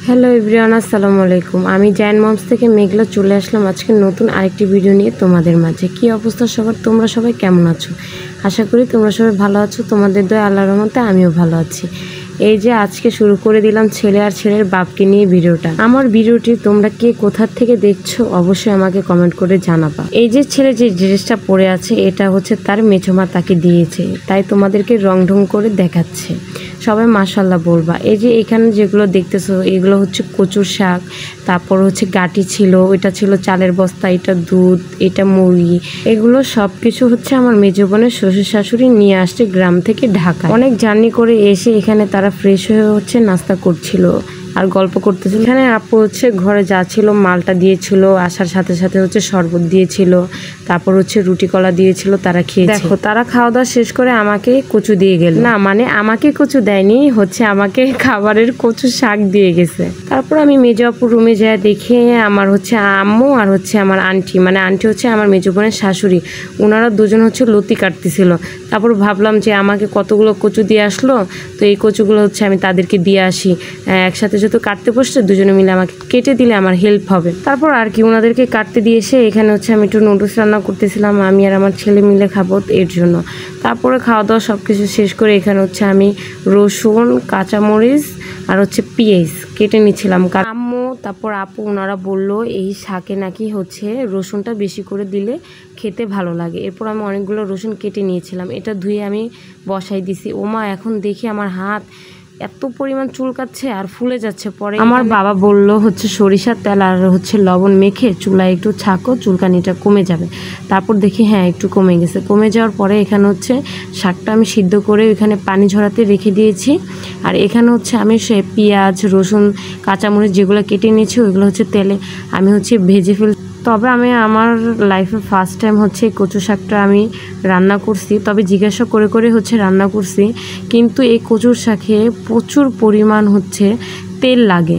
Hello everyone, আসসালামু আলাইকুম। আমি জায়ান মমস থেকে মেঘলা চলে আসলাম আজকে নতুন আরেকটি ভিডিও নিয়ে তোমাদের মাঝে। কি অবস্থা সবার, তোমরা সবাই কেমন আছো? আশা করি তোমরা সবাই ভালো আছো। তোমাদের দয়া আল্লাহর রহমতে আমিও ভালো আছি। এই যে আজকে শুরু করে দিলাম ছেলে আর ছেলের বাপকে নিয়ে ভিডিওটা। আমার ভিডিওটি তোমরা কে কোথা থেকে দেখছো অবশ্যই আমাকে কমেন্ট করে জানাবা। এই যে ছেলে যে ড্রেসটা পরে আছে এটা হচ্ছে তার মেছোমা তাকে দিয়েছে, তাই তোমাদেরকে রং ঢং করে দেখাচ্ছে। সবাই মাশাল্লাহ বলবা। এই যে এখানে যেগুলো দেখতেছো এগুলো হচ্ছে কচুর শাক, তারপর হচ্ছে গাটি ছিল, এটা ছিল চালের বস্তা, এটা দুধ, এটা মুরগি। এগুলো সব কিছু হচ্ছে আমার মেজ বোনের শ্বশুর শাশুড়ি নিয়ে আসছে গ্রাম থেকে ঢাকা। অনেক জার্নি করে এসে এখানে তারা ফ্রেশ হয়ে হচ্ছে নাস্তা করছিল আর গল্প করতেছিল। এখানে আপু হচ্ছে ঘরে যা ছিল মালটা দিয়েছিল, আসার সাথে সাথে হচ্ছে শরবত দিয়েছিল, তারপর হচ্ছে রুটি কলা দিয়েছিল, তারা খেয়েছে। দেখো তারা খাওয়া দাওয়া শেষ করে আমাকে কচু দিয়ে গেল। না মানে আমাকে কচু দেয়নি, হচ্ছে আমাকে খাবারের কচু শাক দিয়ে গেছে। তারপর আমি মেজ আপুর রুমে যাই, দেখে আমার হচ্ছে আম্মু আর হচ্ছে আমার আন্টি, মানে আন্টি হচ্ছে আমার মেজ বোনের শাশুড়ি, ওনারা দুজন হচ্ছে লতি কাটতেছিল। তারপর ভাবলাম যে আমাকে কতগুলো কচু দিয়ে আসলো, তো এই কচুগুলো হচ্ছে আমি তাদেরকে দিয়ে আসি। একসাথে যেহেতু কাটতে বসছে দুজনে মিলে আমাকে কেটে দিলে আমার হেল্প হবে। তারপর আর কি ওনাদেরকে কাটতে দিয়ে এসে এখানে হচ্ছে আমি একটু নুডলস রান্না করতেছিলাম, আমি আর আমার ছেলে মিলে খাবো এর জন্য। তারপরে খাওয়া দাওয়া সব কিছু শেষ করে এখানে হচ্ছে আমি রসুন, কাঁচামরিচ আর হচ্ছে পেঁয়াজ কেটে নিচ্ছিলাম। আম্মু তারপর আপু ওনারা বললো এই শাকে নাকি হচ্ছে রসুনটা বেশি করে দিলে খেতে ভালো লাগে। এরপর আমি অনেকগুলো রসুন কেটে নিয়েছিলাম, এটা ধুয়ে আমি বসাই দিছি। ওমা এখন দেখি আমার হাত এত পরিমাণ চুলকাচ্ছে আর ফুলে যাচ্ছে। পরে আমার বাবা বলল হচ্ছে সরিষার তেল আর হচ্ছে লবণ মেখে চুলায় একটু ছাকো, চুলকানিটা কমে যাবে। তারপর দেখি হ্যাঁ একটু কমে গেছে। কমে যাওয়ার পরে এখানে হচ্ছে শাকটা আমি সিদ্ধ করে ওইখানে পানি ঝরাতে রেখে দিয়েছি। আর এখানে হচ্ছে আমি সে পেঁয়াজ, রসুন, কাঁচামরিচ যেগুলো কেটে নিয়েছি ওইগুলো হচ্ছে তেলে আমি হচ্ছে ভেজে তবে আমি আমার লাইফে ফার্স্ট টাইম হচ্ছে কচু শাকটা আমি রান্না করছি। তবে জিজ্ঞাসা করে করে হচ্ছে রান্না করছি, কিন্তু এই কচুর শাকে প্রচুর পরিমাণ হচ্ছে তেল লাগে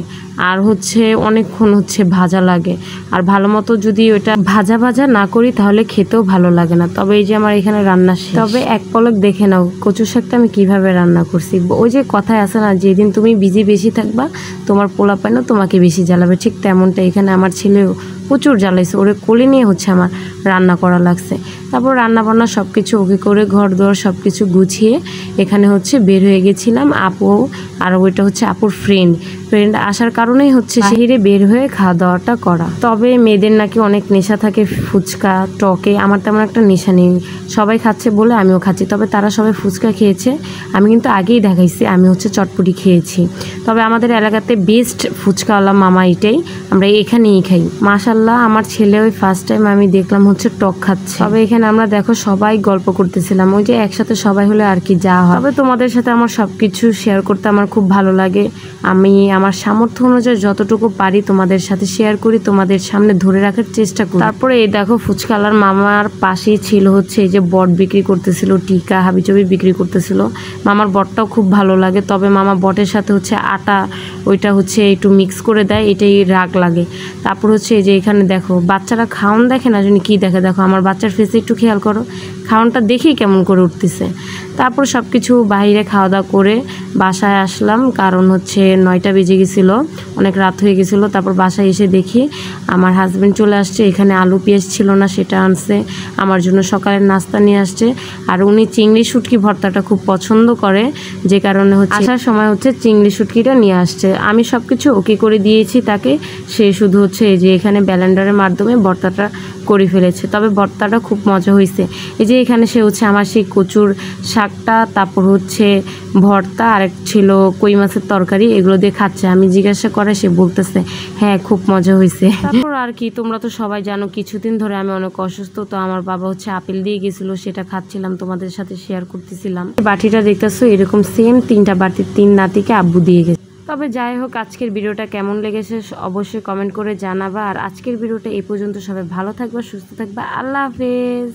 আর হচ্ছে অনেকক্ষণ হচ্ছে ভাজা লাগে। আর ভালো মতো যদি ওটা ভাজা না করি তাহলে খেতেও ভালো লাগে না। তবে এই যে আমার এখানে রান্না শেষ। তবে এক পলক দেখে নাও কচু শাকটা আমি কিভাবে রান্না করছি। ওই যে কথায় আছে না, যেদিন তুমি বিজি বেশি থাকবা তোমার পোলাপাইনও তোমাকে বেশি জ্বালাবে, ঠিক তেমনটা এখানে আমার ছেলেও প্রচুর জ্বালাইছে। ওরে কোলে নিয়ে হচ্ছে আমার রান্না করা লাগছে। তারপর রান্না বান্না সব কিছু ওকে করে ঘর দোয়ার সব কিছু গুছিয়ে এখানে হচ্ছে বের হয়ে গেছিলাম। আপু আর ওইটা হচ্ছে আপুর ফ্রেন্ড আসার কারণেই হচ্ছে শহরে বের হয়ে খাওয়া দাওয়াটা করা। তবে মেয়েদের নাকি অনেক নেশা থাকে ফুচকা টকে, আমার তেমন একটা নেশা নেই। সবাই খাচ্ছে বলে আমিও খাচ্ছি। তবে তারা সবাই ফুচকা খেয়েছে, আমি কিন্তু আগেই দেখাইছি আমি হচ্ছে চটপটি খেয়েছি। তবে আমাদের এলাকাতে বেস্ট ফুচকাওয়ালা মামা এটাই, আমরা এখানেই খাই। মাশাল্লাহ আমার ছেলে ওই ফার্স্ট টাইম আমি দেখলাম হচ্ছে টক খাচ্ছে। তবে এখানে আমরা দেখো সবাই গল্প করতেছিলাম, ওই যে একসাথে সবাই হলে আর কি যা হয়। তবে তোমাদের সাথে আমার সবকিছু শেয়ার করতে আমার খুব ভালো লাগে। আমি আমার সামর্থ্য অনুযায়ী যতটুকু পারি তোমাদের সাথে শেয়ার করি, তোমাদের সামনে ধরে রাখার চেষ্টা করি। তারপরে এই দেখো ফুচকালার মামার পাশেই ছিল হচ্ছে এই যে বট বিক্রি করতেছিল, টিকা হাবিজাবি বিক্রি করতেছিল। মামার বটটাও খুব ভালো লাগে। তবে মামা বটের সাথে হচ্ছে আটা ওইটা হচ্ছে একটু মিক্স করে দেয়, এটাই রাগ লাগে। তারপর হচ্ছে এই যে এখানে দেখো বাচ্চারা খাওন দেখে না জানি কি দেখে, দেখো আমার বাচ্চার ফেসে একটু খেয়াল করো, খাওয়ানটা দেখেই কেমন করে উঠতেছে। তারপর সব কিছু বাইরে খাওয়া দাওয়া করে বাসায় আসলাম, কারণ হচ্ছে 9টা বেজে গেছিলো, অনেক রাত হয়ে গেছিলো। তারপর বাসায় এসে দেখি আমার হাজব্যান্ড চলে আসছে, এখানে আলু পেঁয়াজ ছিল না সেটা আনছে, আমার জন্য সকালের নাস্তা নিয়ে আসছে। আর উনি চিংড়ি শুটকি ভর্তাটা খুব পছন্দ করে, যে কারণে হচ্ছে আসার সময় হচ্ছে চিংড়ি শুটকিটা নিয়ে আসছে। আমি সব কিছু ওকে করে দিয়েছি তাকে, সে শুধু হচ্ছে এই যে এখানে ব্যালেন্ডারের মাধ্যমে ভর্তাটা করে ফেলেছে। তবে ভর্তাটা খুব মজা হয়েছে। এই যে এখানে সে হচ্ছে আমার সেই কচুর শাকটা, তারপর হচ্ছে ভর্তা, আর এক ছিল কই মাছের তরকারি, এগুলো দিয়ে খাচ্ছে। আমি জিজ্ঞাসা করে সে বলতেছে হ্যাঁ খুব মজা হয়েছে। তারপর আর কি তোমরা তো সবাই জানো কিছুদিন ধরে আমি অনেক অসুস্থ, তো আমার বাবা হচ্ছে আপেল দিয়ে গেছিলো, সেটা খাচ্ছিলাম, তোমাদের সাথে শেয়ার করতেছিলাম। বাটিটা দেখতেছো এরকম সেম 3টা বাটি 3 নাতিকে আব্বু দিয়ে গেছে। তবে যাই হোক আজকের ভিডিওটা কেমন লেগেছে অবশ্যই কমেন্ট করে জানাবা। আর আজকের ভিডিওটা এই পর্যন্ত, সবাই ভালো থাকবা, সুস্থ থাকবা, আল্লাহ হাফেজ।